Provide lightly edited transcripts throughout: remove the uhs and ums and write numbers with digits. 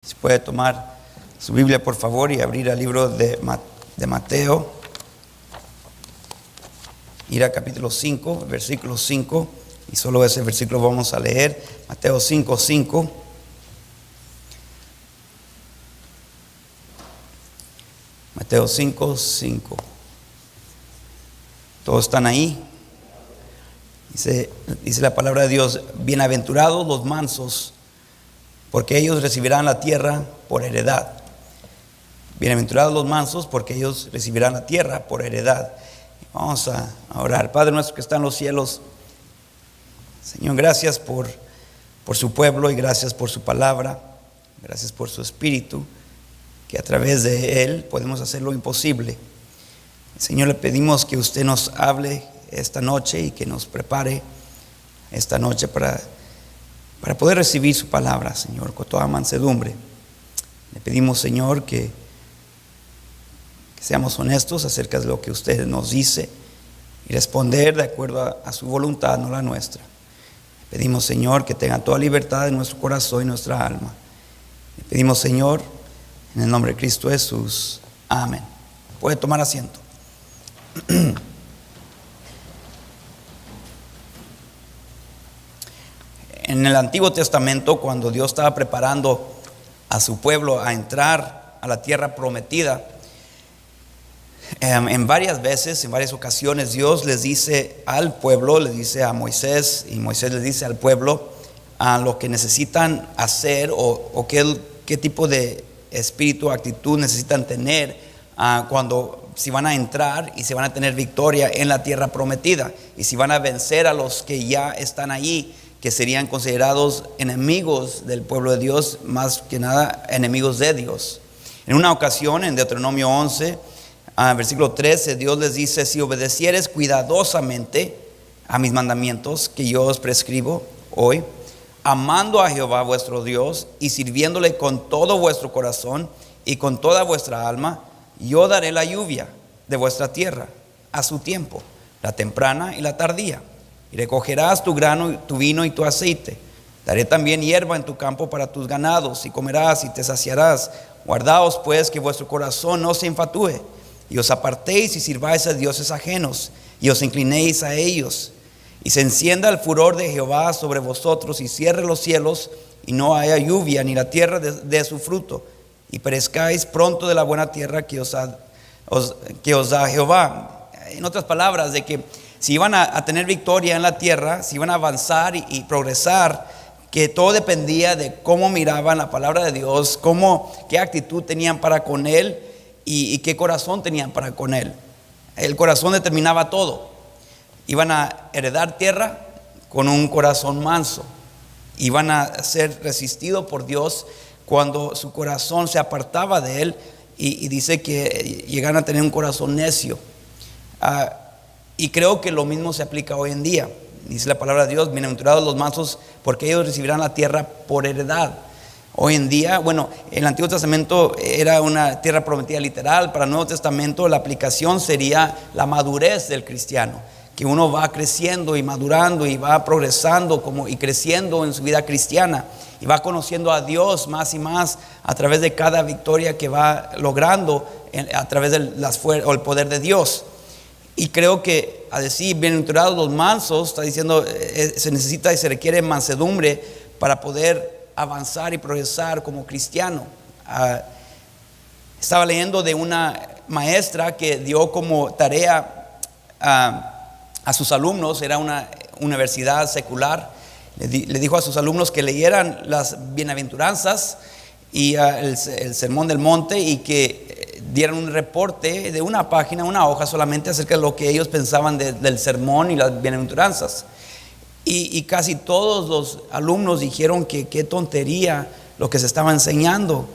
Si puede tomar su Biblia, por favor, y abrir al libro de Mateo. Ir a capítulo 5, versículo 5. Y solo ese versículo vamos a leer. Mateo 5, 5. Mateo 5, 5. ¿Todos están ahí? Dice la palabra de Dios: bienaventurados los mansos, porque ellos recibirán la tierra por heredad. Bienaventurados los mansos, porque ellos recibirán la tierra por heredad. Vamos a orar. Padre nuestro que está en los cielos, Señor, gracias por su pueblo y gracias por su palabra. Gracias por su espíritu, que a través de él podemos hacer lo imposible. Señor, le pedimos que usted nos hable esta noche y que nos prepare esta noche para poder recibir su palabra, Señor, con toda mansedumbre. Le pedimos, Señor, que seamos honestos acerca de lo que usted nos dice y responder de acuerdo a su voluntad, no la nuestra. Le pedimos, Señor, que tenga toda libertad en nuestro corazón y nuestra alma. Le pedimos, Señor, en el nombre de Cristo Jesús. Amén. Puede tomar asiento. En el Antiguo Testamento, cuando Dios estaba preparando a su pueblo a entrar a la tierra prometida, en varias ocasiones Dios les dice al pueblo, les dice a Moisés, y Moisés les dice al pueblo a lo que necesitan hacer o qué tipo de espíritu o actitud necesitan tener cuando si van a entrar y si van a tener victoria en la tierra prometida, y si van a vencer a los que ya están allí, que serían considerados enemigos del pueblo de Dios, más que nada enemigos de Dios. En una ocasión, en Deuteronomio 11, versículo 13, Dios les dice: si obedecieres cuidadosamente a mis mandamientos que yo os prescribo hoy, amando a Jehová vuestro Dios y sirviéndole con todo vuestro corazón y con toda vuestra alma, yo daré la lluvia de vuestra tierra a su tiempo, la temprana y la tardía. Y recogerás tu grano, tu vino y tu aceite. Daré también hierba en tu campo para tus ganados, y comerás y te saciarás. Guardaos pues que vuestro corazón no se infatúe, y os apartéis y sirváis a dioses ajenos, y os inclinéis a ellos. Y se encienda el furor de Jehová sobre vosotros, y cierre los cielos, y no haya lluvia, ni la tierra dé su fruto, y perezcáis pronto de la buena tierra que os da Jehová. En otras palabras, de que si iban a tener victoria en la tierra, si iban a avanzar y progresar, que todo dependía de cómo miraban la palabra de Dios, qué actitud tenían para con él y qué corazón tenían para con él. El corazón determinaba todo. Iban a heredar tierra con un corazón manso. Iban a ser resistidos por Dios cuando su corazón se apartaba de él, y dice que llegan a tener un corazón necio. Y creo que lo mismo se aplica hoy en día. Dice la palabra de Dios: bienaventurados los mansos, porque ellos recibirán la tierra por heredad. Hoy en día, en el Antiguo Testamento era una tierra prometida literal. Para el Nuevo Testamento la aplicación sería la madurez del cristiano, que uno va creciendo y madurando y va progresando y creciendo en su vida cristiana, y va conociendo a Dios más y más a través de cada victoria que va logrando a través del el poder de Dios. Y creo que a decir bienaventurados los mansos, está diciendo se necesita y se requiere mansedumbre para poder avanzar y progresar como cristiano. Estaba leyendo de una maestra que dio como tarea a sus alumnos, era una universidad secular, le dijo a sus alumnos que leyeran las bienaventuranzas y el sermón del monte, y que dieran un reporte de una página, una hoja solamente, acerca de lo que ellos pensaban del sermón y las bienaventuranzas. Y casi todos los alumnos dijeron que qué tontería lo que se estaba enseñando,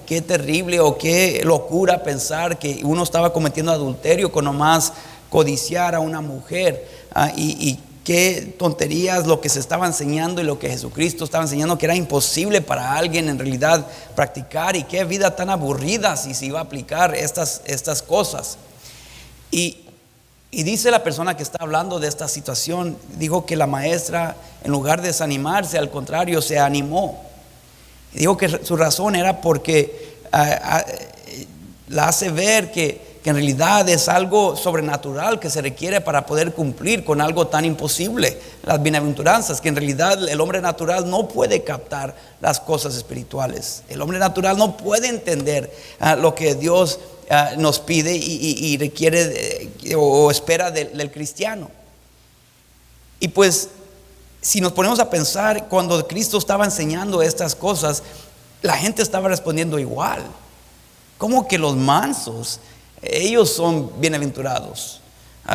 qué terrible o qué locura pensar que uno estaba cometiendo adulterio con nomás codiciar a una mujer, y qué tonterías lo que se estaba enseñando y lo que Jesucristo estaba enseñando, que era imposible para alguien en realidad practicar, y qué vida tan aburrida si se iba a aplicar estas cosas. Y dice la persona que está hablando de esta situación, dijo que la maestra, en lugar de desanimarse, al contrario, se animó. Y digo que su razón era porque la hace ver que en realidad es algo sobrenatural que se requiere para poder cumplir con algo tan imposible, las bienaventuranzas, que en realidad el hombre natural no puede captar las cosas espirituales. El hombre natural no puede entender lo que Dios nos pide y requiere o espera del cristiano. Y pues si nos ponemos a pensar, cuando Cristo estaba enseñando estas cosas, la gente estaba respondiendo igual. ¿Cómo que los mansos, ellos son bienaventurados?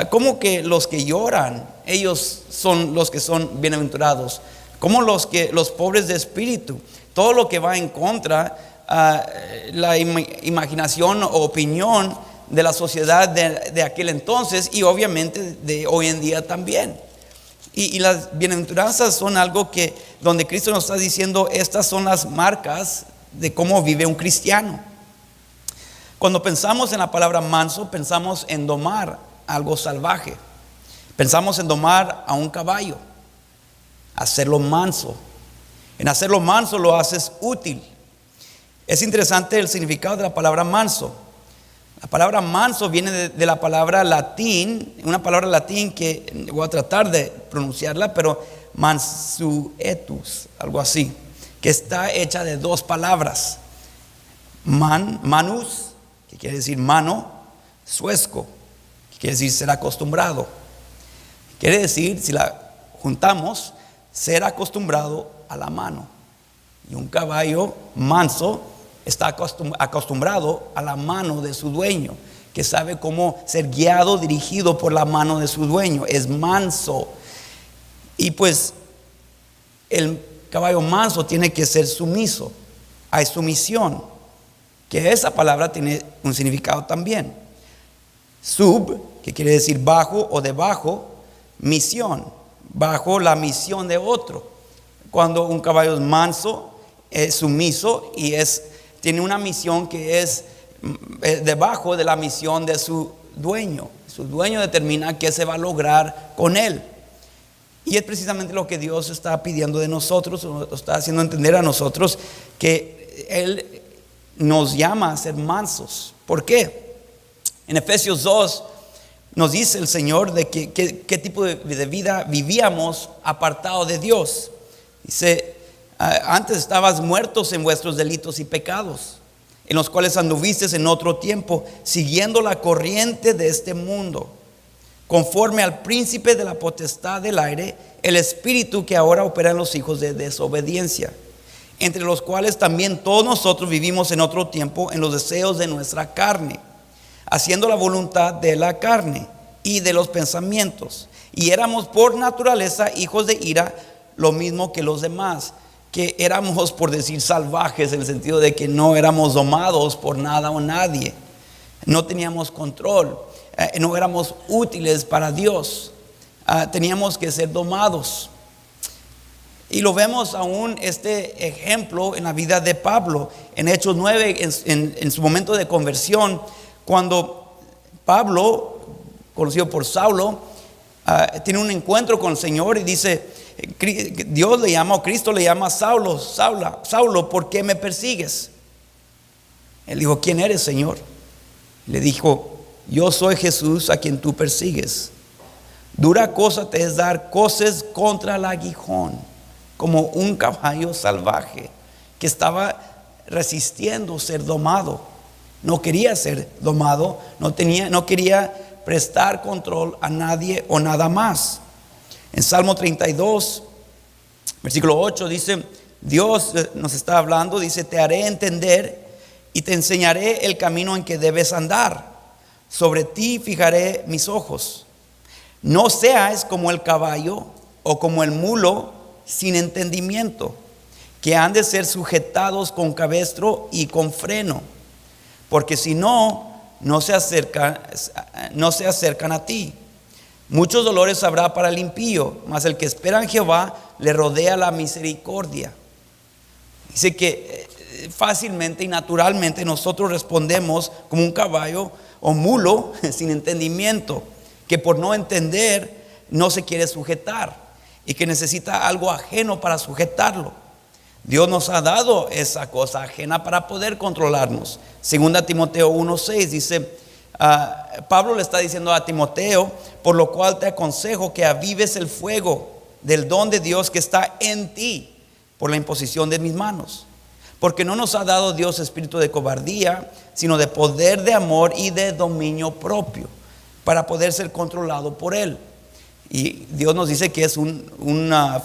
¿Cómo que los que lloran, ellos son los que son bienaventurados? ¿Cómo los pobres de espíritu? Todo lo que va en contra la imaginación o opinión de la sociedad de aquel entonces y obviamente de hoy en día también. Y las bienaventuranzas son algo que donde Cristo nos está diciendo, estas son las marcas de cómo vive un cristiano. Cuando pensamos en la palabra manso, pensamos en domar algo salvaje. Pensamos en domar a un caballo, hacerlo manso. En hacerlo manso lo haces útil. Es interesante el significado de la palabra manso. La palabra manso viene de la palabra latín, una palabra latín que voy a tratar de pronunciarla, pero mansuetus, algo así, que está hecha de dos palabras. Manus, que quiere decir mano, suesco, que quiere decir ser acostumbrado. Quiere decir, si la juntamos, ser acostumbrado a la mano. Y un caballo manso está acostumbrado a la mano de su dueño, que sabe cómo ser guiado, dirigido por la mano de su dueño. Es manso. Y pues el caballo manso tiene que ser sumiso. Hay sumisión, que esa palabra tiene un significado también. Sub, que quiere decir bajo o debajo. Misión, bajo la misión de otro. Cuando un caballo es manso, es sumiso y tiene una misión que es debajo de la misión de su dueño. Su dueño determina qué se va a lograr con él. Y es precisamente lo que Dios está pidiendo de nosotros, o está haciendo entender a nosotros, que Él nos llama a ser mansos. ¿Por qué? En Efesios 2 nos dice el Señor de qué tipo de vida vivíamos apartado de Dios. Dice, antes estabas muertos en vuestros delitos y pecados, en los cuales anduvisteis en otro tiempo, siguiendo la corriente de este mundo, conforme al príncipe de la potestad del aire, el espíritu que ahora opera en los hijos de desobediencia, entre los cuales también todos nosotros vivimos en otro tiempo en los deseos de nuestra carne, haciendo la voluntad de la carne y de los pensamientos, y éramos por naturaleza hijos de ira, lo mismo que los demás, que éramos, por decir, salvajes, en el sentido de que no éramos domados por nada o nadie, no teníamos control, no éramos útiles para Dios, teníamos que ser domados. Y lo vemos aún este ejemplo en la vida de Pablo, en Hechos 9, en su momento de conversión, cuando Pablo, conocido por Saulo, tiene un encuentro con el Señor y dice, Dios le llama, o Cristo le llama a Saulo, Saulo, ¿por qué me persigues? Él dijo, ¿quién eres, Señor? Le dijo, yo soy Jesús a quien tú persigues. Dura cosa te es dar coces contra el aguijón, como un caballo salvaje que estaba resistiendo ser domado. No quería ser domado, no quería prestar control a nadie o nada más. En Salmo 32, versículo 8 dice, Dios nos está hablando, dice, te haré entender y te enseñaré el camino en que debes andar. Sobre ti fijaré mis ojos. No seas como el caballo o como el mulo sin entendimiento, que han de ser sujetados con cabestro y con freno, porque si no se acercan a ti. Muchos dolores habrá para el impío, mas el que espera en Jehová le rodea la misericordia. Dice que fácilmente y naturalmente nosotros respondemos como un caballo o mulo sin entendimiento, que por no entender no se quiere sujetar y que necesita algo ajeno para sujetarlo. Dios nos ha dado esa cosa ajena para poder controlarnos. Segunda Timoteo 1:6 dice, Pablo le está diciendo a Timoteo: por lo cual te aconsejo que avives el fuego del don de Dios que está en ti por la imposición de mis manos. Porque no nos ha dado Dios espíritu de cobardía, sino de poder, de amor y de dominio propio, para poder ser controlado por Él. Y Dios nos dice que es un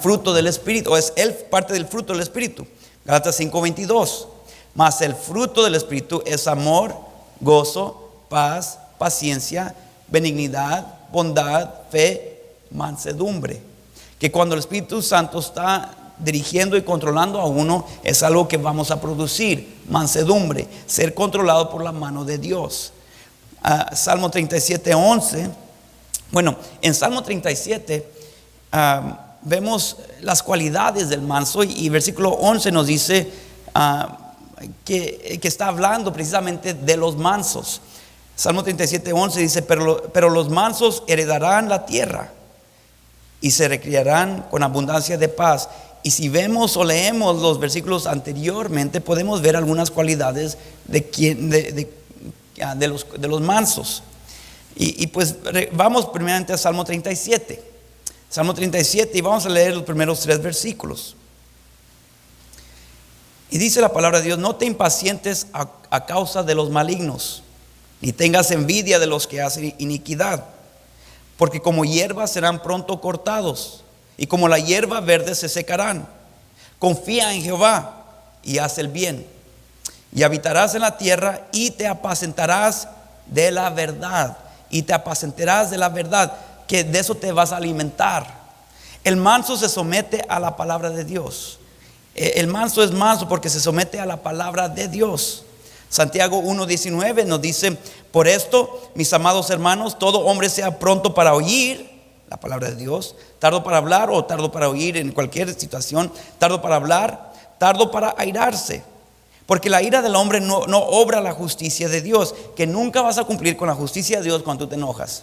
fruto del Espíritu, o es parte del fruto del Espíritu. Gálatas 5:22. Mas el fruto del Espíritu es amor, gozo, paz, paciencia, benignidad, bondad, fe, mansedumbre. Que cuando el Espíritu Santo está dirigiendo y controlando a uno, es algo que vamos a producir: mansedumbre, ser controlado por la mano de Dios. Salmo 37:11. Bueno, en Salmo 37 vemos las cualidades del manso, y versículo 11 nos dice que está hablando precisamente de los mansos. Salmo 37:11 dice: pero los mansos heredarán la tierra y se recrearán con abundancia de paz. Y si vemos o leemos los versículos anteriormente, podemos ver algunas cualidades de los mansos. Y pues vamos primeramente a Salmo 37. Salmo 37, y vamos a leer los primeros 3 versículos. Y dice la palabra de Dios: no te impacientes a causa de los malignos, ni tengas envidia de los que hacen iniquidad, porque como hierba serán pronto cortados, y como la hierba verde se secarán. Confía en Jehová y haz el bien, y habitarás en la tierra, y te apacentarás de la verdad. Y te apacentarás de la verdad, que de eso te vas a alimentar. El manso se somete a la palabra de Dios. El manso es manso porque se somete a la palabra de Dios. Santiago 1:19 nos dice: por esto, mis amados hermanos, todo hombre sea pronto para oír la palabra de Dios, tardo para hablar o tardo para oír en cualquier situación, tardo para hablar, tardo para airarse. Porque la ira del hombre no obra la justicia de Dios, que nunca vas a cumplir con la justicia de Dios cuando tú te enojas.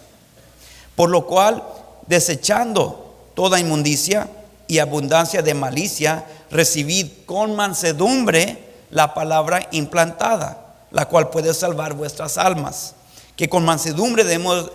Por lo cual, desechando toda inmundicia y abundancia de malicia, recibid con mansedumbre la palabra implantada, la cual puede salvar vuestras almas. Que con mansedumbre debemos,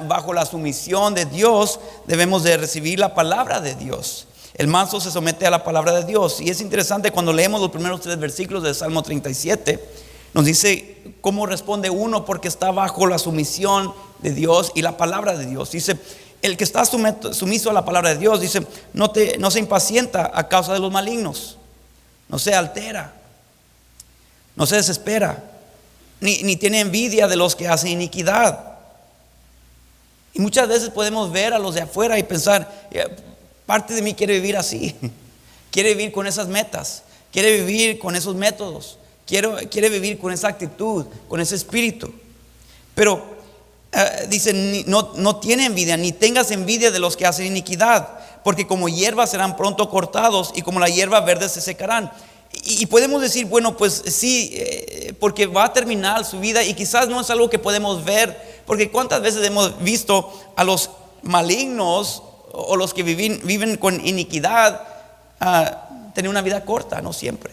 bajo la sumisión de Dios, debemos de recibir la palabra de Dios. El manso se somete a la palabra de Dios. Y es interesante cuando leemos los primeros 3 versículos del Salmo 37, nos dice cómo responde uno porque está bajo la sumisión de Dios y la palabra de Dios. Dice: el que está sumiso a la palabra de Dios, dice, no se impacienta a causa de los malignos, no se altera, no se desespera, ni tiene envidia de los que hacen iniquidad. Y muchas veces podemos ver a los de afuera y pensar: parte de mí quiere vivir así, quiere vivir con esas metas, quiere vivir con esos métodos, quiere vivir con esa actitud, con ese espíritu. Pero dice: no tiene envidia, ni tengas envidia de los que hacen iniquidad, porque como hierba serán pronto cortados, y como la hierba verde se secarán. Y podemos decir: bueno, pues sí, porque va a terminar su vida, y quizás no es algo que podemos ver, porque cuántas veces hemos visto a los malignos o los que viven con iniquidad tener una vida corta. No siempre,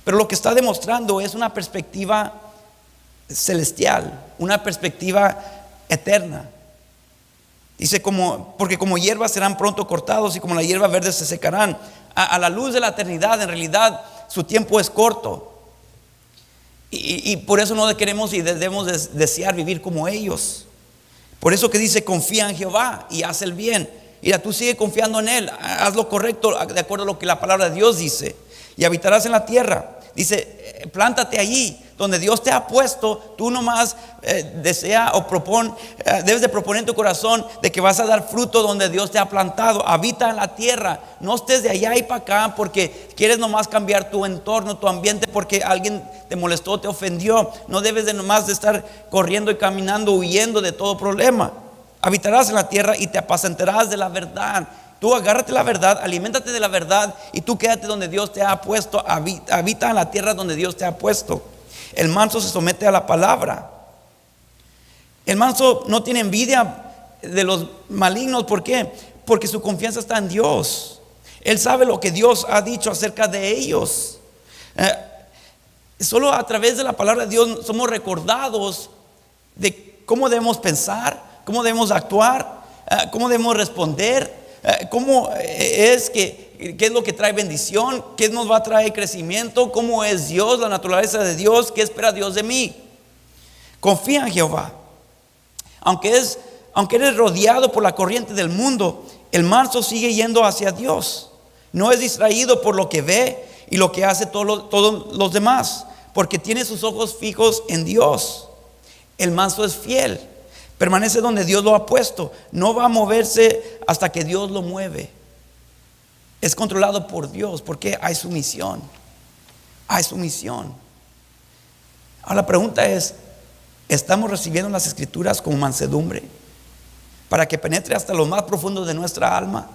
pero lo que está demostrando es una perspectiva celestial, una perspectiva eterna. Dice: porque como hierbas serán pronto cortados, y como la hierba verde se secarán. A la luz de la eternidad, en realidad su tiempo es corto, y por eso no queremos y debemos desear vivir como ellos. Por eso que dice: confía en Jehová y haz el bien. Mira, tú sigue confiando en Él, haz lo correcto de acuerdo a lo que la palabra de Dios dice, y habitarás en la tierra. Dice: plántate allí donde Dios te ha puesto. Tú nomás desea o debes de proponer en tu corazón de que vas a dar fruto donde Dios te ha plantado. Habita en la tierra, no estés de allá y para acá porque quieres nomás cambiar tu entorno, tu ambiente, porque alguien te molestó, te ofendió. No debes de nomás de estar corriendo y caminando, huyendo de todo problema. Habitarás en la tierra y te apacentarás de la verdad. Tú agárrate la verdad, aliméntate de la verdad, y tú quédate donde Dios te ha puesto. Habita en la tierra donde Dios te ha puesto. El manso se somete a la palabra. El manso no tiene envidia de los malignos. ¿Por qué? Porque su confianza está en Dios. Él sabe lo que Dios ha dicho acerca de ellos. Solo a través de la palabra de Dios somos recordados de cómo debemos pensar, cómo debemos actuar, cómo debemos responder, qué es lo que trae bendición, qué nos va a traer crecimiento, cómo es Dios, la naturaleza de Dios, qué espera Dios de mí. Confía en Jehová. Aunque eres rodeado por la corriente del mundo, el manso sigue yendo hacia Dios. No es distraído por lo que ve y lo que hace todos los demás, porque tiene sus ojos fijos en Dios. El manso es fiel, permanece donde Dios lo ha puesto, no va a moverse hasta que Dios lo mueve. Es controlado por Dios porque hay sumisión. Hay sumisión. Ahora la pregunta es: ¿estamos recibiendo las Escrituras como mansedumbre para que penetre hasta lo más profundo de nuestra alma?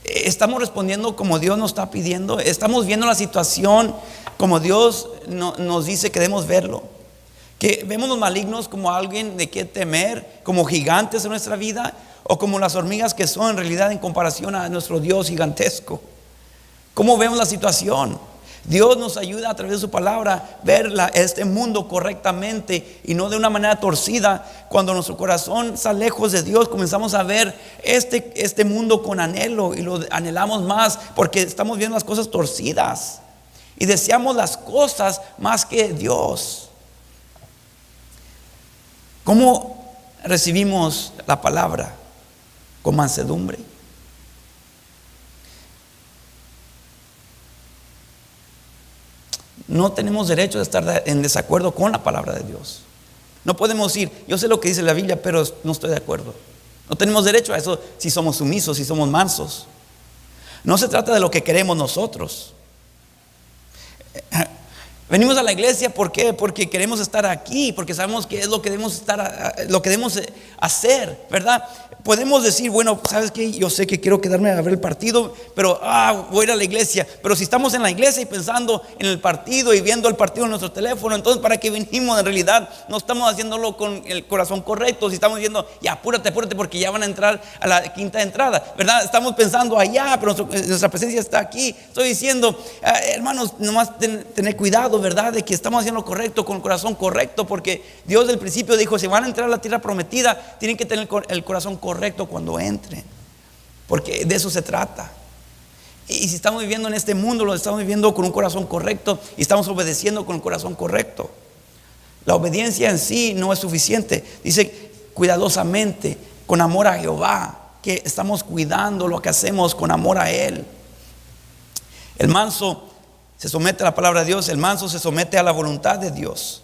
¿Estamos respondiendo como Dios nos está pidiendo? ¿Estamos viendo la situación como Dios nos dice que debemos verlo? ¿Que vemos los malignos como alguien de que temer, como gigantes en nuestra vida, o como las hormigas que son en realidad en comparación a nuestro Dios gigantesco? ¿Cómo vemos la situación? Dios nos ayuda a través de su palabra a ver este mundo correctamente y no de una manera torcida. Cuando nuestro corazón está lejos de Dios, comenzamos a ver este mundo con anhelo y lo anhelamos más porque estamos viendo las cosas torcidas y deseamos las cosas más que Dios. ¿Cómo recibimos la palabra? Con mansedumbre. No tenemos derecho de estar en desacuerdo con la palabra de Dios. No podemos decir, yo sé lo que dice la Biblia, pero no estoy de acuerdo. No tenemos derecho a eso si somos sumisos, si somos mansos. No se trata de lo que queremos nosotros. Venimos a la iglesia, ¿por qué? Porque queremos estar aquí, porque sabemos que es lo que debemos lo que debemos hacer, ¿verdad? Podemos decir, bueno, ¿sabes qué? Yo sé que quiero quedarme a ver el partido, pero voy a ir a la iglesia. Pero si estamos en la iglesia y pensando en el partido y viendo el partido en nuestro teléfono, entonces ¿para qué venimos? En realidad no estamos haciéndolo con el corazón correcto. Si estamos diciendo, ya apúrate porque ya van a entrar a la quinta entrada, ¿verdad? Estamos pensando allá, pero nuestra presencia está aquí. Estoy diciendo, hermanos, nomás tener cuidado, ¿verdad? De que estamos haciendo lo correcto con el corazón correcto, porque Dios del principio dijo, si van a entrar a la tierra prometida, tienen que tener el corazón correcto cuando entren, porque de eso se trata. Y si estamos viviendo en este mundo, lo estamos viviendo con un corazón correcto y estamos obedeciendo con el corazón correcto. La obediencia en sí no es suficiente. Dice cuidadosamente, con amor a Jehová, que estamos cuidando lo que hacemos con amor a Él. El manso se somete a la palabra de Dios, el manso se somete a la voluntad de Dios.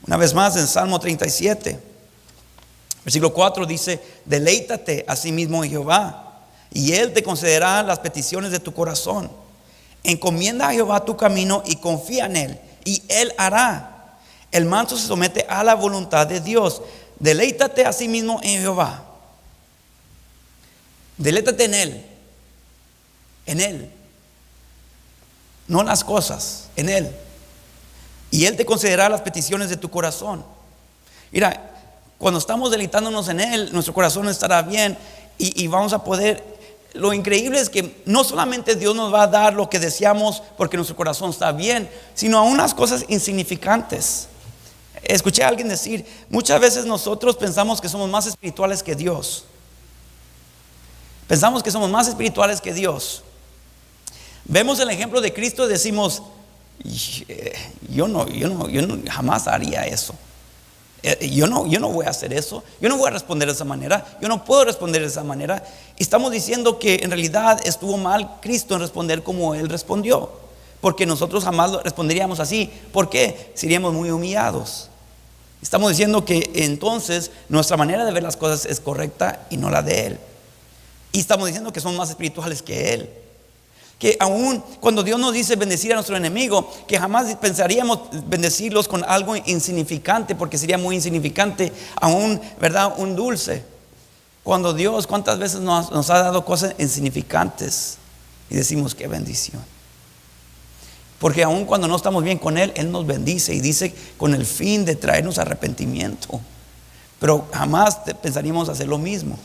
Una vez más en Salmo 37, versículo 4 dice, deleítate a sí mismo en Jehová y Él te concederá las peticiones de tu corazón. Encomienda a Jehová tu camino y confía en Él y Él hará. El manso se somete a la voluntad de Dios. Deleítate a sí mismo en Jehová. Deleítate en Él. En Él. No las cosas, en Él. Y Él te concederá las peticiones de tu corazón. Mira, cuando estamos deleitándonos en Él, nuestro corazón estará bien y vamos a poder. Lo increíble es que no solamente Dios nos va a dar lo que deseamos porque nuestro corazón está bien, sino a unas cosas insignificantes. Escuché a alguien decir, muchas veces nosotros pensamos que somos más espirituales que Dios. Pensamos que somos más espirituales que Dios. Vemos el ejemplo de Cristo y decimos, yo no jamás haría eso. Yo no voy a hacer eso. Yo no voy a responder de esa manera. Yo no puedo responder de esa manera. Y estamos diciendo que en realidad estuvo mal Cristo en responder como Él respondió, porque nosotros jamás responderíamos así. ¿Por qué? Seríamos muy humillados. Estamos diciendo que entonces nuestra manera de ver las cosas es correcta y no la de Él. Y estamos diciendo que somos más espirituales que Él. Que aún cuando Dios nos dice bendecir a nuestro enemigo, que jamás pensaríamos bendecirlos con algo insignificante, porque sería muy insignificante, aún, ¿verdad? Un dulce. Cuando Dios, ¿cuántas veces nos ha dado cosas insignificantes? Y decimos, qué bendición. Porque aún cuando no estamos bien con Él, Él nos bendice y dice con el fin de traernos arrepentimiento. Pero jamás pensaríamos hacer lo mismo.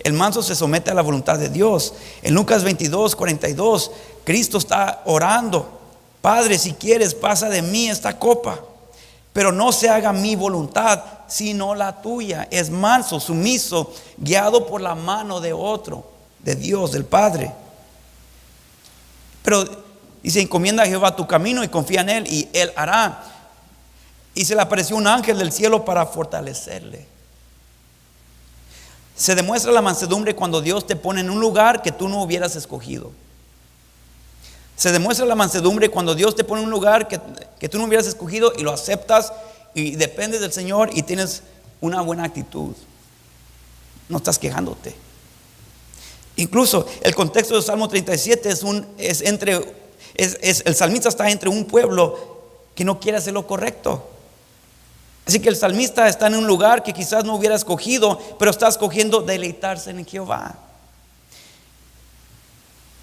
El manso se somete a la voluntad de Dios. En Lucas 22:42, Cristo está orando: Padre, si quieres, pasa de mí esta copa, pero no se haga mi voluntad, sino la tuya. Es manso, sumiso, guiado por la mano de otro, de Dios, del Padre. Pero dice: encomienda a Jehová tu camino y confía en Él, y Él hará. Y se le apareció un ángel del cielo para fortalecerle. Se demuestra la mansedumbre cuando Dios te pone en un lugar que tú no hubieras escogido. Se demuestra la mansedumbre cuando Dios te pone en un lugar que tú no hubieras escogido y lo aceptas y dependes del Señor y tienes una buena actitud. No estás quejándote. Incluso el contexto del Salmo 37 el salmista está entre un pueblo que no quiere hacer lo correcto. Así que el salmista está en un lugar que quizás no hubiera escogido, pero está escogiendo deleitarse en Jehová.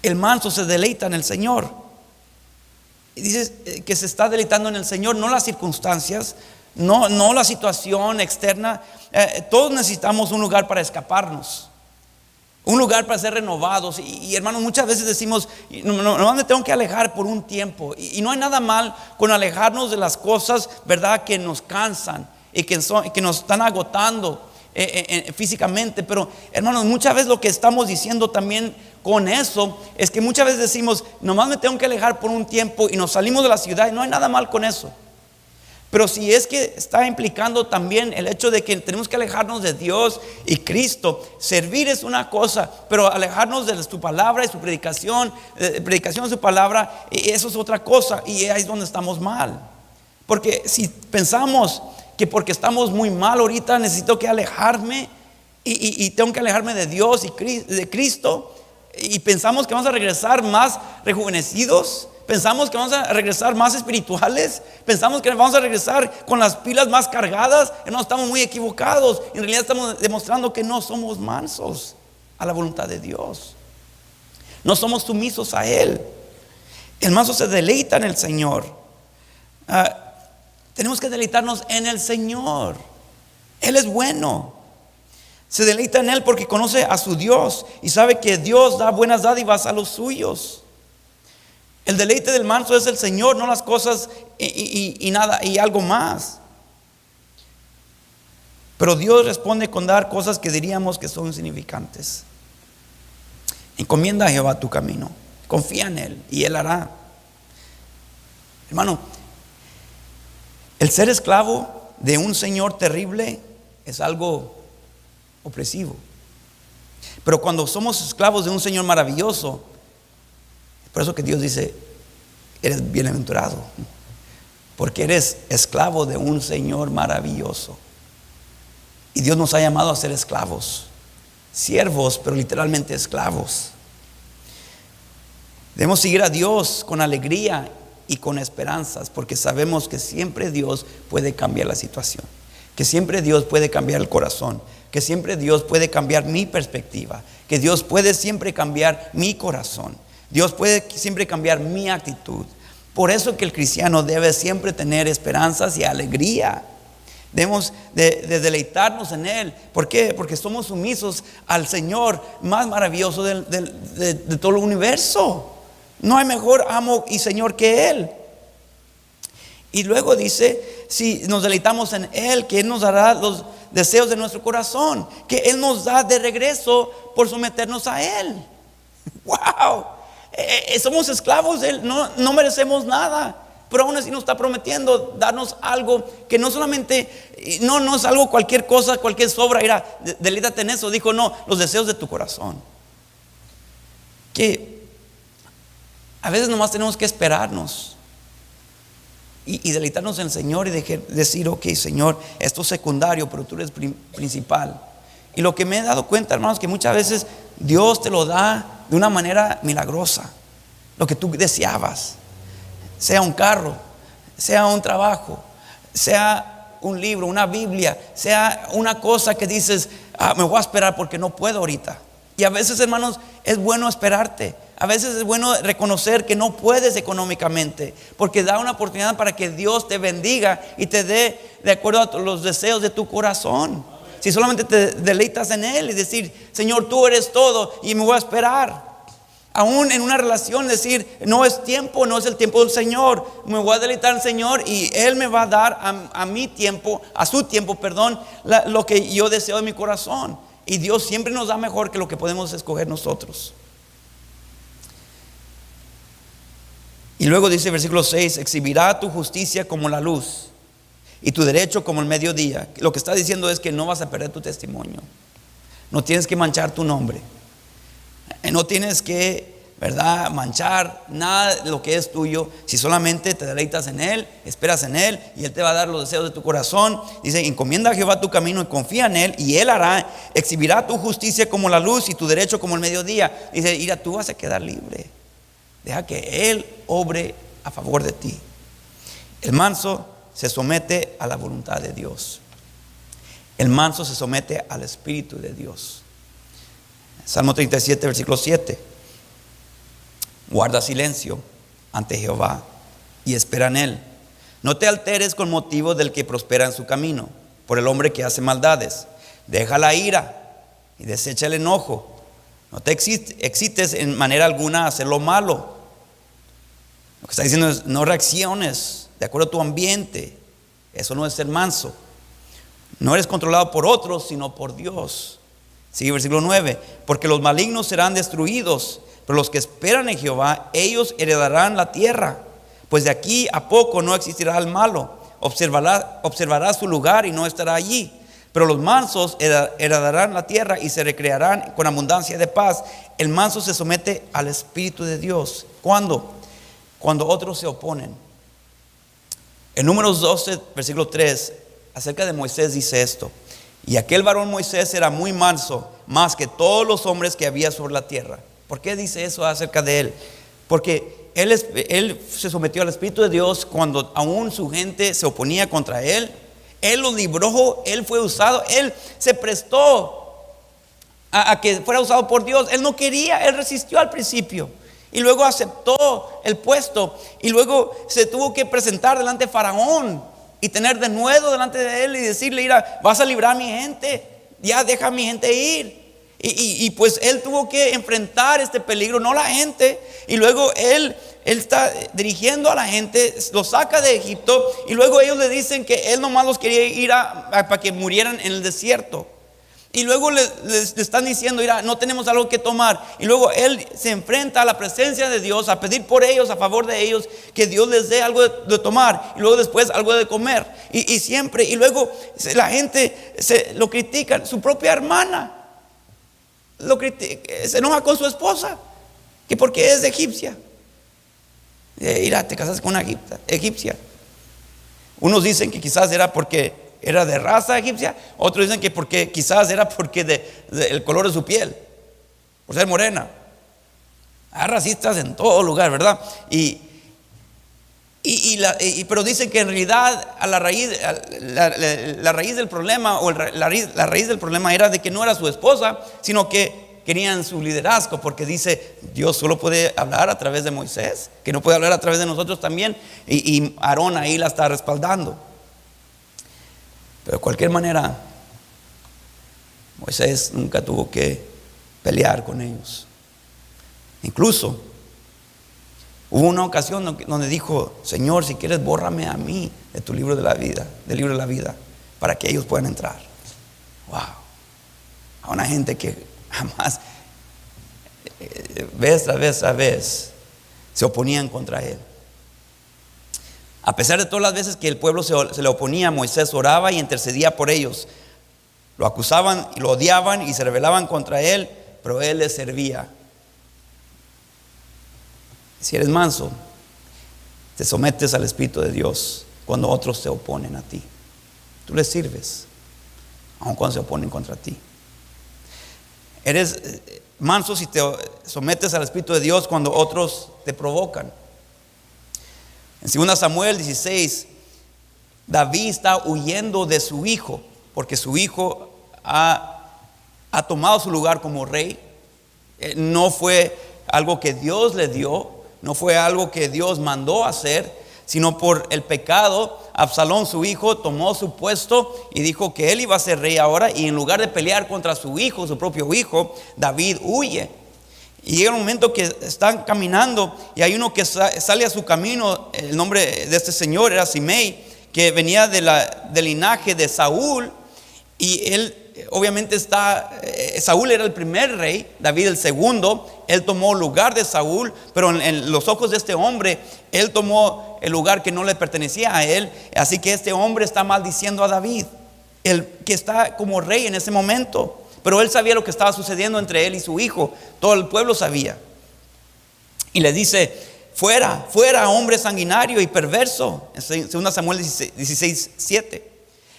El manso se deleita en el Señor. Y dice que se está deleitando en el Señor, no las circunstancias, no la situación externa. Todos necesitamos un lugar para escaparnos, un lugar para ser renovados. Y hermanos, muchas veces decimos: no me tengo que alejar por un tiempo. Y no hay nada mal con alejarnos de las cosas, ¿verdad?, que nos cansan y que nos están agotando físicamente. Pero hermanos, muchas veces lo que estamos diciendo también con eso es que muchas veces decimos: nomás me tengo que alejar por un tiempo, y nos salimos de la ciudad. Y no hay nada mal con eso. Pero si es que está implicando también el hecho de que tenemos que alejarnos de Dios y Cristo. Servir es una cosa, pero alejarnos de su palabra y su predicación de su palabra, eso es otra cosa. Y ahí es donde estamos mal. Porque si pensamos que porque estamos muy mal ahorita necesito que alejarme y tengo que alejarme de Dios y de Cristo, y pensamos que vamos a regresar más rejuvenecidos, pensamos que vamos a regresar más espirituales, pensamos que vamos a regresar con las pilas más cargadas, no, estamos muy equivocados. En realidad estamos demostrando que no somos mansos a la voluntad de Dios, no somos sumisos a Él. El manso se deleita en el Señor. Tenemos que deleitarnos en el Señor. Él es bueno. Se deleita en Él porque conoce a su Dios y sabe que Dios da buenas dádivas a los suyos. El deleite del manso es el Señor, no las cosas y nada y algo más. Pero Dios responde con dar cosas que diríamos que son insignificantes. Encomienda a Jehová tu camino, confía en Él y Él hará. Hermano, el ser esclavo de un Señor terrible es algo opresivo. Pero cuando somos esclavos de un Señor maravilloso, por eso que Dios dice: eres bienaventurado, porque eres esclavo de un Señor maravilloso. Y Dios nos ha llamado a ser esclavos, siervos, pero literalmente esclavos. Debemos seguir a Dios con alegría y con esperanzas, porque sabemos que siempre Dios puede cambiar la situación, que siempre Dios puede cambiar el corazón, que siempre Dios puede cambiar mi perspectiva, que Dios puede siempre cambiar mi corazón, Dios puede siempre cambiar mi actitud. Por eso que el cristiano debe siempre tener esperanzas y alegría. Debemos de deleitarnos en Él. ¿Por qué? Porque somos sumisos al Señor más maravilloso de todo el universo. No hay mejor amo y Señor que Él. Y luego dice: si nos deleitamos en Él, que Él nos dará los deseos de nuestro corazón, que Él nos da de regreso por someternos a Él. ¡Wow! Somos esclavos de Él, no merecemos nada, pero aún así nos está prometiendo darnos algo que no solamente, no es algo cualquier cosa, cualquier sobra. Mira, deleítate en eso. Dijo: no, los deseos de tu corazón. Que a veces nomás tenemos que esperarnos y deleitarnos en el Señor y decir: ok, Señor, esto es secundario, pero tú eres principal. Y lo que me he dado cuenta, hermanos, que muchas veces Dios te lo da de una manera milagrosa, lo que tú deseabas, sea un carro, sea un trabajo, sea un libro, una Biblia, sea una cosa que dices: me voy a esperar porque no puedo ahorita. Y a veces, hermanos, es bueno esperarte. A veces es bueno reconocer que no puedes económicamente, porque da una oportunidad para que Dios te bendiga y te dé de acuerdo a los deseos de tu corazón. Si solamente te deleitas en Él y decir, Señor, tú eres todo y me voy a esperar. Aún en una relación decir, no es tiempo, no es el tiempo del Señor, me voy a deleitar en el Señor y Él me va a dar a mi tiempo, a su tiempo, perdón, lo que yo deseo en mi corazón. Y Dios siempre nos da mejor que lo que podemos escoger nosotros. Y luego dice versículo 6, exhibirá tu justicia como la luz y tu derecho como el mediodía. Lo que está diciendo es que no vas a perder tu testimonio. No tienes que manchar tu nombre. No tienes que, ¿verdad?, manchar nada de lo que es tuyo. Si solamente te deleitas en Él, esperas en Él y Él te va a dar los deseos de tu corazón. Dice, encomienda a Jehová tu camino y confía en Él y Él hará, exhibirá tu justicia como la luz y tu derecho como el mediodía. Dice, mira, tú vas a quedar libre. Deja que Él obre a favor de ti. El manso se somete a la voluntad de Dios. El manso se somete al Espíritu de Dios. Salmo 37, versículo 7. Guarda silencio ante Jehová y espera en Él. No te alteres con motivo del que prospera en su camino, por el hombre que hace maldades. Deja la ira y desecha el enojo. No te excites en manera alguna a hacer lo malo. Lo que está diciendo es, no reacciones de acuerdo a tu ambiente. Eso no es ser manso. No eres controlado por otros, sino por Dios. Sigue versículo 9. Porque los malignos serán destruidos, pero los que esperan en Jehová, ellos heredarán la tierra. Pues de aquí a poco no existirá el malo. Observará su lugar y no estará allí. Pero los mansos heredarán la tierra y se recrearán con abundancia de paz. El manso se somete al Espíritu de Dios. ¿Cuándo? Cuando otros se oponen. En Números 12, versículo 3, acerca de Moisés dice esto: y aquel varón Moisés era muy manso, más que todos los hombres que había sobre la tierra. ¿Por qué dice eso acerca de él? Porque él se sometió al Espíritu de Dios cuando aún su gente se oponía contra él. Él los libró, él fue usado, él se prestó a que fuera usado por Dios. Él no quería, él resistió al principio y luego aceptó el puesto y luego se tuvo que presentar delante de Faraón y tener de nuevo delante de él y decirle: mira, vas a librar a mi gente, ya deja a mi gente ir. Y pues él tuvo que enfrentar este peligro, no la gente. Y luego él está dirigiendo a la gente, los saca de Egipto. Y luego ellos le dicen que él nomás los quería ir para que murieran en el desierto. Y luego les están diciendo: mira, no tenemos algo que tomar. Y luego él se enfrenta a la presencia de Dios, a pedir por ellos, a favor de ellos, que Dios les dé algo de tomar. Y luego después algo de comer. Y siempre, y luego la gente lo critica. Su propia hermana se enoja con su esposa, que porque es egipcia. Mira, te casaste con una egipcia. Unos dicen que quizás era porque era de raza egipcia, otros dicen que porque quizás era porque el color de su piel, por ser morena. Hay racistas en todo lugar, ¿verdad? Pero dicen que en realidad a la raíz del problema, o la raíz del problema era de que no era su esposa, sino que querían su liderazgo, porque dice: Dios solo puede hablar a través de Moisés, que no puede hablar a través de nosotros también, y Aarón ahí la está respaldando. Pero de cualquier manera, Moisés nunca tuvo que pelear con ellos. Incluso hubo una ocasión donde dijo: Señor, si quieres, bórrame a mí de tu libro de la vida, del libro de la vida, para que ellos puedan entrar. Wow. A una gente que jamás, vez tras vez, se oponían contra él. A pesar de todas las veces que el pueblo se le oponía, Moisés oraba y intercedía por ellos. Lo acusaban y lo odiaban y se rebelaban contra él, pero él les servía. Si eres manso, te sometes al Espíritu de Dios cuando otros se oponen a ti. Tú les sirves, aun cuando se oponen contra ti. Eres manso si te sometes al Espíritu de Dios cuando otros te provocan. En 2 Samuel 16, David está huyendo de su hijo, porque su hijo ha tomado su lugar como rey. No fue algo que Dios le dio, no fue algo que Dios mandó hacer, sino por el pecado. Absalón, su hijo, tomó su puesto y dijo que él iba a ser rey ahora, y en lugar de pelear contra su hijo, su propio hijo, David huye. Y llega un momento que están caminando y hay uno que sale a su camino. El nombre de este señor era Simei, que venía del linaje de Saúl, y él obviamente Saúl era el primer rey, David el segundo. Él tomó el lugar de Saúl, pero en los ojos de este hombre, él tomó el lugar que no le pertenecía a él. Así que este hombre está maldiciendo a David, el que está como rey en ese momento. Pero él sabía lo que estaba sucediendo entre él y su hijo. Todo el pueblo sabía. Y le dice: fuera, fuera, hombre sanguinario y perverso. En 2 Samuel 16:7.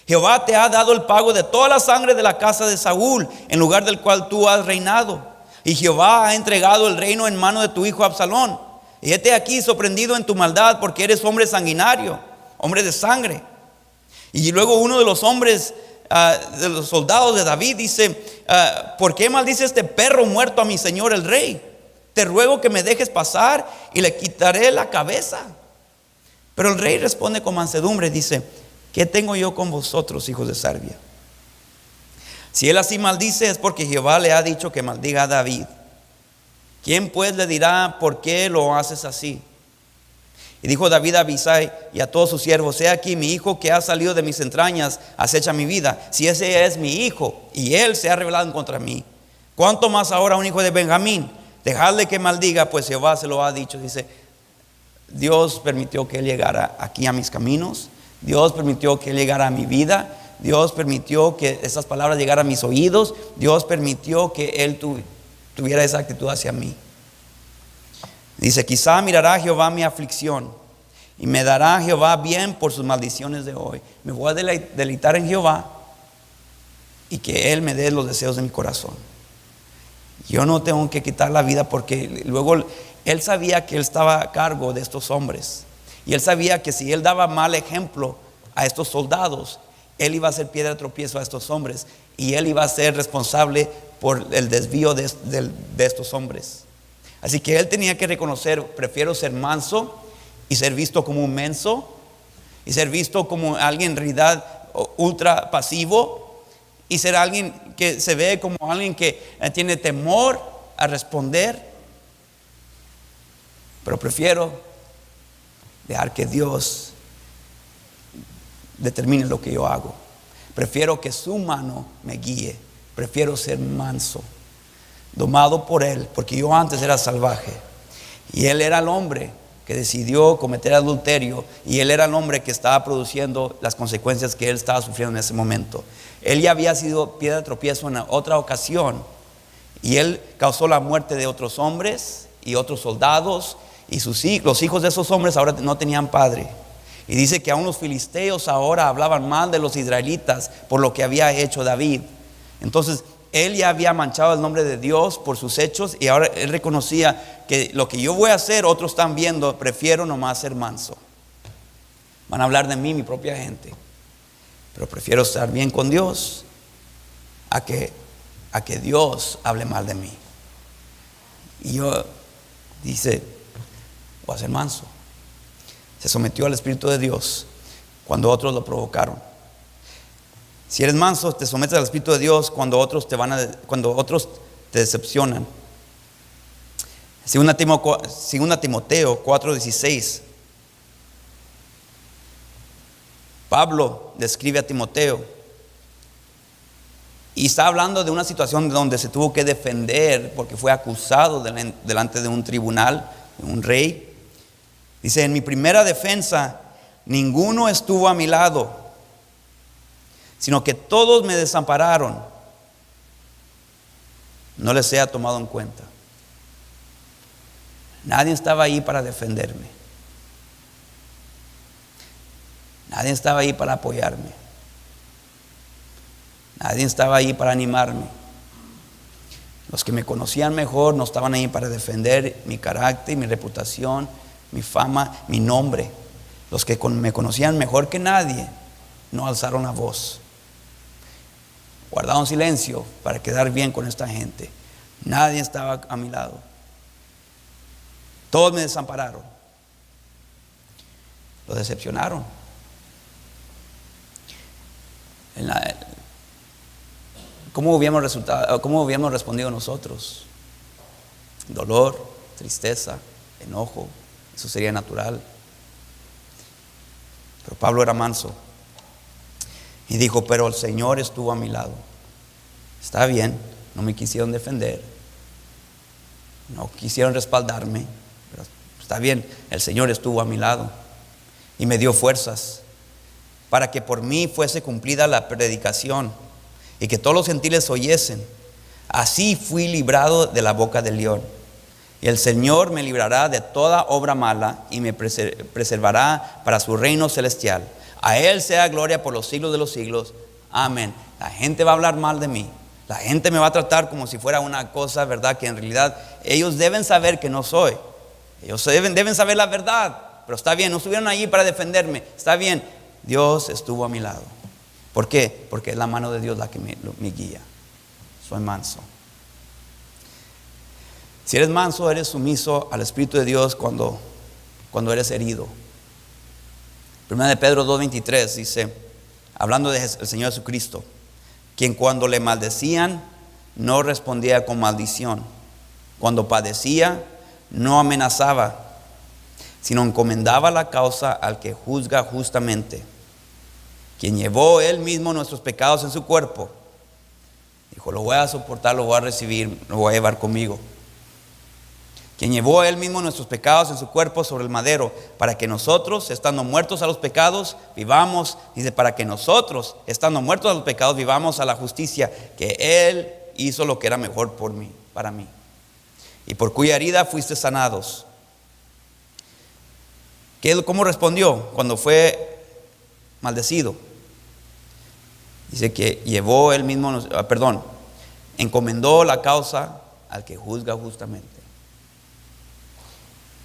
Jehová te ha dado el pago de toda la sangre de la casa de Saúl, en lugar del cual tú has reinado. Y Jehová ha entregado el reino en mano de tu hijo Absalón. Y hete aquí sorprendido en tu maldad, porque eres hombre sanguinario, hombre de sangre. Y luego uno de los hombres, de los soldados de David, dice: ¿por qué maldice este perro muerto a mi señor el rey? Te ruego que me dejes pasar y le quitaré la cabeza. Pero el rey responde con mansedumbre, dice: ¿qué tengo yo con vosotros, hijos de Sarbia? Si él así maldice, es porque Jehová le ha dicho que maldiga a David. ¿Quién pues le dirá por qué lo haces así? Y dijo David a Abisai y a todos sus siervos: he aquí mi hijo que ha salido de mis entrañas acecha mi vida. Si ese es mi hijo y él se ha rebelado en contra mí, ¿cuánto más ahora un hijo de Benjamín? Dejadle que maldiga, pues Jehová se lo ha dicho. Dice: Dios permitió que él llegara aquí a mis caminos. Dios permitió que él llegara a mi vida. Dios permitió que esas palabras llegaran a mis oídos. Dios permitió que él tuviera esa actitud hacia mí. Dice: quizá mirará Jehová mi aflicción y me dará Jehová bien por sus maldiciones de hoy. Me voy a deleitar en Jehová y que él me dé los deseos de mi corazón. Yo no tengo que quitar la vida, porque luego él sabía que él estaba a cargo de estos hombres. Y él sabía que si él daba mal ejemplo a estos soldados, él iba a ser piedra de tropiezo a estos hombres, y él iba a ser responsable por el desvío de estos hombres. Así que él tenía que reconocer: prefiero ser manso y ser visto como un menso, y ser visto como alguien en realidad ultra pasivo, y ser alguien que se ve como alguien que tiene temor a responder. Pero prefiero dejar que Dios determine lo que yo hago. Prefiero que su mano me guíe. Prefiero ser manso, domado por él, porque yo antes era salvaje y él era el hombre que decidió cometer adulterio, y él era el hombre que estaba produciendo las consecuencias que él estaba sufriendo en ese momento. Él ya había sido piedra de tropiezo en otra ocasión, y él causó la muerte de otros hombres y otros soldados, y los hijos de esos hombres ahora no tenían padre. Y dice que aún los filisteos ahora hablaban mal de los israelitas por lo que había hecho David. Entonces él ya había manchado el nombre de Dios por sus hechos, y ahora él reconocía que lo que yo voy a hacer, otros están viendo. Prefiero nomás ser manso. Van a hablar de mí, mi propia gente, pero prefiero estar bien con Dios a que Dios hable mal de mí. Y yo, dice, voy a ser manso. Se sometió al Espíritu de Dios cuando otros lo provocaron. Si eres manso, te sometes al Espíritu de Dios cuando otros te decepcionan. 2 Timoteo 4:16. Pablo describe a Timoteo y está hablando de una situación donde se tuvo que defender porque fue acusado delante de un tribunal, de un rey. Dice: en mi primera defensa ninguno estuvo a mi lado, sino que todos me desampararon. No les sea tomado en cuenta. Nadie estaba ahí para defenderme. Nadie estaba ahí para apoyarme. Nadie estaba ahí para animarme. Los que me conocían mejor no estaban ahí para defender mi carácter, mi reputación, mi fama, mi nombre. Los que me conocían mejor que nadie no alzaron la voz. Guardaron silencio para quedar bien con esta gente. Nadie estaba a mi lado. Todos me desampararon. lo decepcionaron. ¿Cómo hubiéramos respondido nosotros? Dolor, tristeza, enojo, eso sería natural. Pero Pablo era manso y dijo: pero el Señor estuvo a mi lado. Está bien, no me quisieron defender, no quisieron respaldarme, pero está bien, el Señor estuvo a mi lado y me dio fuerzas para que por mí fuese cumplida la predicación y que todos los gentiles oyesen. Así fui librado de la boca del león. Y el Señor me librará de toda obra mala y me preservará para su reino celestial. A Él sea gloria por los siglos de los siglos. Amén. La gente va a hablar mal de mí. La gente me va a tratar como si fuera una cosa, ¿verdad? Que en realidad ellos deben saber que no soy. Ellos deben saber la verdad. Pero está bien, no estuvieron allí para defenderme. Está bien, Dios estuvo a mi lado. ¿Por qué? Porque es la mano de Dios la que me guía. Soy manso. Si eres manso, eres sumiso al Espíritu de Dios cuando eres herido. Primera de Pedro 2:23 dice, hablando del Señor Jesucristo, quien cuando le maldecían no respondía con maldición, cuando padecía no amenazaba, sino encomendaba la causa al que juzga justamente, quien llevó Él mismo nuestros pecados en su cuerpo. Dijo: lo voy a soportar, lo voy a recibir, lo voy a llevar conmigo. Quien llevó Él mismo nuestros pecados en su cuerpo sobre el madero, para que nosotros, estando muertos a los pecados, vivamos. Dice: para que nosotros, estando muertos a los pecados, vivamos a la justicia, que Él hizo lo que era mejor para mí. Y por cuya herida fuiste sanados. ¿Cómo respondió cuando fue maldecido? Dice que llevó Él mismo, encomendó la causa al que juzga justamente.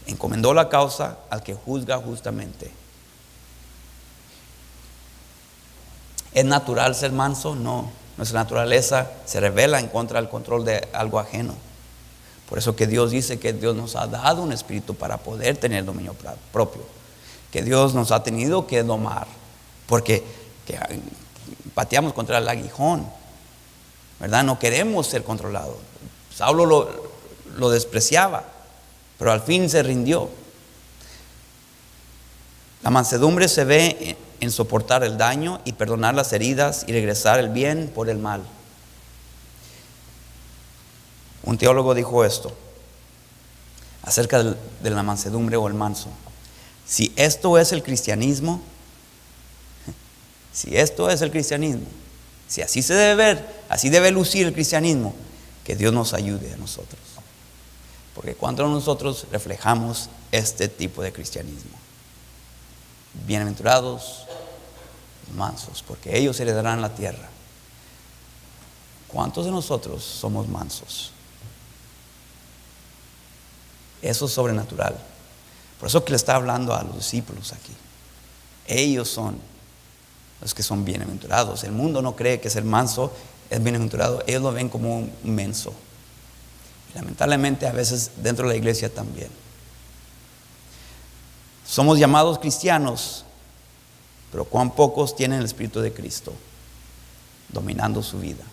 Encomendó la causa al que juzga justamente. ¿Es natural ser manso? No. Nuestra naturaleza se revela en contra del control de algo ajeno. Por eso que Dios dice que Dios nos ha dado un espíritu para poder tener dominio propio. Que Dios nos ha tenido que domar. Porque pateamos contra el aguijón, ¿verdad? No queremos ser controlados. Saulo lo despreciaba, pero al fin se rindió. La mansedumbre se ve en soportar el daño y perdonar las heridas y regresar el bien por el mal. Un teólogo dijo esto acerca de la mansedumbre o el manso: si esto es el cristianismo, si así se debe ver, así debe lucir el cristianismo, que Dios nos ayude a nosotros. Porque cuando nosotros reflejamos este tipo de cristianismo, bienaventurados mansos, porque ellos heredarán la tierra. ¿Cuántos de nosotros somos mansos? Eso es sobrenatural. Por eso que le está hablando a los discípulos aquí. Ellos son los que son bienaventurados. El mundo no cree que ser manso es bienaventurado. Ellos lo ven como un menso. Y lamentablemente a veces dentro de la iglesia también. Somos llamados cristianos, pero cuán pocos tienen el Espíritu de Cristo dominando su vida.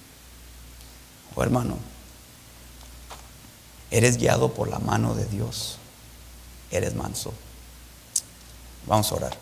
Oh hermano, eres guiado por la mano de Dios. Eres manso. Vamos a orar.